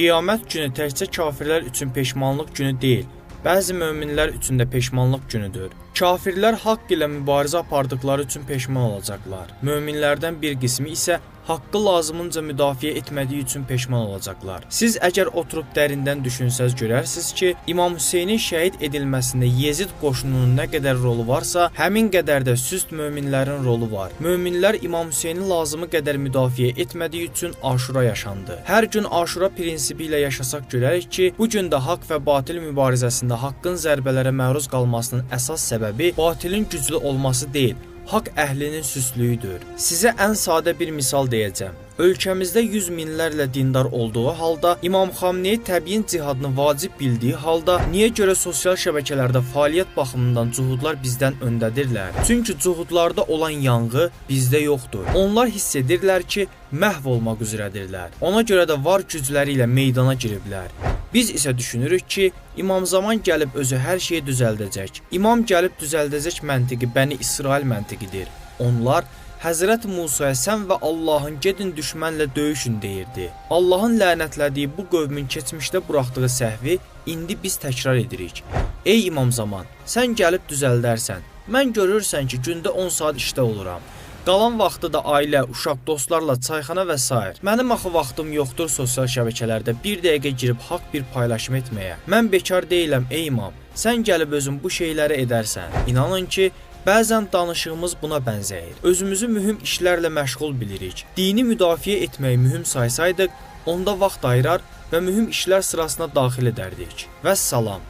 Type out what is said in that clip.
Qiyamət günü təkcə kafirlər üçün peşmanlıq günü deyil, bəzi möminlər üçün də peşmanlıq günüdür. Kafirlər haqq ilə mübarizə apardıqları üçün peşman olacaqlar. Möminlərdən bir qismi isə haqqı lazımınca müdafiə etmədiyi üçün peşman olacaqlar. Siz əgər oturub dərindən düşünsəz görərsiniz ki, İmam Hüseynin şəhid edilməsində Yezid qoşununun nə qədər rolu varsa, həmin qədər də süst möminlərin rolu var. Möminlər İmam Hüseyni lazımı qədər müdafiə etmədiyi üçün Aşura yaşandı. Hər gün Aşura prinsipi ilə yaşasaq görərik ki, bu gün də haqq və batil mübarizəsində haqqın zərbələrə məruz qalmasının əsas səbəbi batilin güclü olması deyil, haqq əhlinin süstlüyüdür. Sizə ən sadə bir misal deyəcəm. Ölkəmizdə yüz minlərlə dindar olduğu halda, İmam Xamneyi təbiin cihadını vacib bildiyi halda, niyə görə sosial şəbəkələrdə fəaliyyət baxımından cuhudlar bizdən öndədirlər? Çünki cuhudlarda olan yanğı bizdə yoxdur. Onlar hiss edirlər ki, məhv olmaq üzrədirlər. Ona görə də var gücləri ilə meydana giriblər. Biz isə düşünürük ki, İmam Zaman gəlib özü hər şeyi düzəldəcək. İmam gəlib düzəldəcək məntiqi Bəni İsrail məntiqidir. Onlar Həzrət Musaya sən və Allahın gedin düşmənlə döyüşün deyirdi. Allahın lənətlədiyi bu qövmin keçmişdə buraxdığı səhvi indi biz təkrar edirik. Ey İmam Zaman, sən gəlib düzəldərsən. Mən görürsən ki, gündə 10 saat işdə oluram. Qalan vaxtı da ailə, uşaq, dostlarla çayxana və s. Mənim axı vaxtım yoxdur sosial şəbəkələrdə bir dəqiqə girib haqq bir paylaşım etməyə. Mən bekar deyiləm ey imam. Sən gəlib özün bu şeyləri edərsən. İnanın ki, bəzən danışığımız buna bənzəyir. Özümüzü mühüm işlərlə məşğul bilirik. Dini müdafiə etməyi mühüm saysaydıq, onda vaxt ayırar və mühüm işlər sırasına daxil edərdik. Vəssalam.